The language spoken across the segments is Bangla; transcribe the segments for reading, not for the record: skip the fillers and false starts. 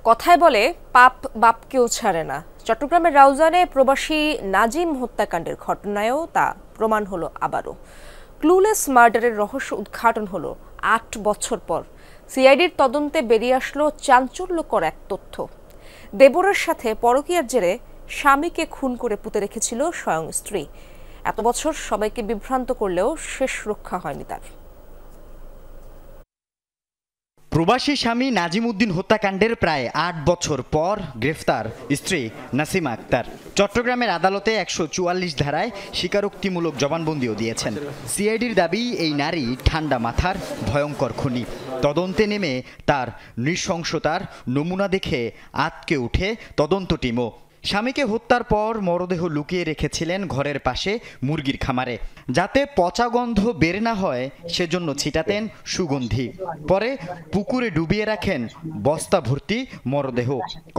কথায় বলে পাপ বাপকেও ছাড়ে না। চট্টগ্রামের রাউজানে প্রবাসী নাজিম হত্যাকাণ্ডের ঘটনায়ও তা প্রমাণ হলো আবারও। ক্লুলেস মার্ডারের রহস্য উদ্ঘাটন হলো ৮ বছর পর। সিআইডির তদন্তে বেরিয়ে আসলো চাঞ্চল্যকর এক তথ্য। দেবরের সাথে পরকীয়ার জেরে স্বামীকে খুন করে পুঁতে রেখেছিল স্বয়ং স্ত্রী। এত বছর সবাইকে বিভ্রান্ত করলেও শেষ রক্ষা হয়নি তার। প্রবাসী স্বামী নাজিম উদ্দিন হত্যাকাণ্ডের প্রায় ৮ বছর পর গ্রেফতার স্ত্রী নাসিমা আক্তার। চট্টগ্রামের আদালতে ১৪৪ ধারায় স্বীকারোক্তিমূলক জবানবন্দিও দিয়েছেন। সিআইডির দাবি, এই নারী ঠান্ডা মাথার ভয়ঙ্কর খুনি। তদন্তে নেমে তার নৃশংসতার নমুনা দেখে আঁতকে উঠে তদন্ত টিমও। স্বামীকে হত্যার পর মরদেহ লুকিয়ে রেখেছিলেন ঘরের পাশে মুরগির খামারে, যাতে পচা গন্ধ বের না হয় সেজন্য ছিটাতেন সুগন্ধি। পরে পুকুরে ডুবিয়ে রাখেন বস্তা ভর্তি মরদেহ।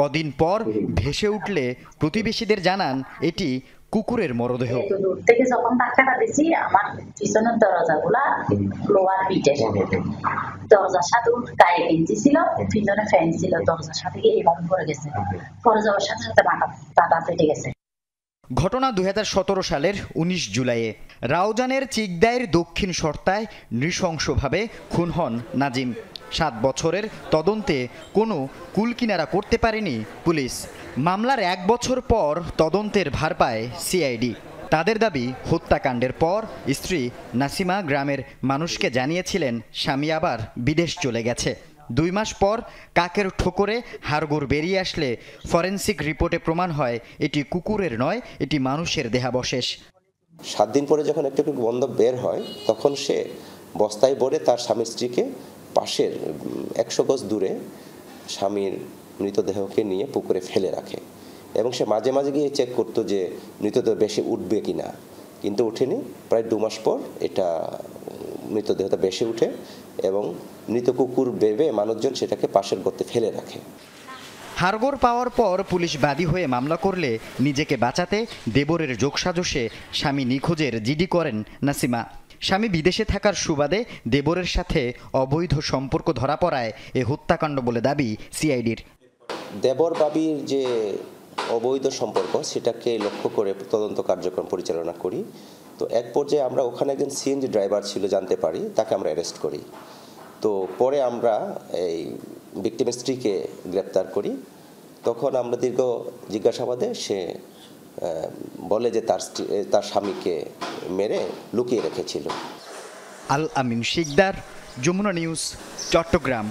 কদিন পর ভেসে উঠলে প্রতিবেশীদের জানান এটি কুকুরের মরদেহ। দূর থেকে যখন ধাক্কাটা দিছি, আমার পিছনের দরজাগুলা লোহার পিটের, দরজার সাথে গায়ে গেঞ্জি ছিল, পিছনে ফ্যান ছিল, দরজার সাথে গিয়ে এভাবে পড়ে গেছে। পরে যাওয়ার সাথে সাথে মাথা ফেটে গেছে। ঘটনা ২০১৭ সালের ১৯ জুলাইয়ে রাউজানের চিকদাইয়ের দক্ষিণ শর্তায় নৃশংসভাবে খুন হন নাজিম। ৭ বছরের তদন্তে কোনো কুলকিনারা করতে পারেনি পুলিশ। মামলার ১ বছর পর তদন্তের ভার পায় সিআইডি। তাদের দাবি, হত্যাকাণ্ডের পর স্ত্রী নাসিমা গ্রামের মানুষকে জানিয়েছিলেন স্বামী আবার বিদেশ চলে গেছে। ২ মাস পর কাকের ঠোকরে হাড়গোড় বেরিয়ে আসলে ফরেনসিক রিপোর্টে প্রমাণ হয় এটি কুকুরের নয়, এটি মানুষের দেহাবশেষ। ৭ দিন পরে যখন একটু গন্ধ বের হয়, তখন সে বস্তায় ভরে তার স্বামী স্ত্রীকে পাশের ১০০ গজ দূরে স্বামীর মৃতদেহকে নিয়ে পুকুরে ফেলে রাখে, এবং সে মাঝে মাঝে গিয়ে চেক করতো যে মৃতদেহ বেশি উঠবে কিনা, কিন্তু উঠেনি। প্রায় ২ মাস পর এটা মৃতদেহটা বেশি উঠে এবং মৃত কুকুর ভেবে মানুষজন সেটাকে পাশের গর্তে ফেলে রাখে। হাড়গোড় পাওয়ার পর পুলিশ বাদী হয়ে মামলা করলে নিজেকে বাঁচাতে দেবরের যোগসাজশে স্বামী নিখোঁজের জিডি করেন নাসিমা। স্বামী বিদেশে থাকার সুবাদে দেবরের সাথে অবৈধ সম্পর্ক ধরা পড়ায় এ হত্যাকাণ্ড বলে দাবি সিআইডির। দেবর বাবির যে অবৈধ সম্পর্ক, সেটাকে লক্ষ্য করে তদন্ত কার্যক্রম পরিচালনা করি। তো এক পর্যায়ে আমরা ওখানে একজন সিএনজি ড্রাইভার ছিল জানতে পারি, তাকে আমরা অ্যারেস্ট করি। তো পরে আমরা এই ভিকটিমের স্ত্রীকে গ্রেপ্তার করি। তখন আমরা দীর্ঘ জিজ্ঞাসাবাদে সে বলে যে তার স্বামীকে মেরে লুকিয়ে রেখেছিল। আল আমিন শিকদার, যমুনা নিউজ, চট্টগ্রাম।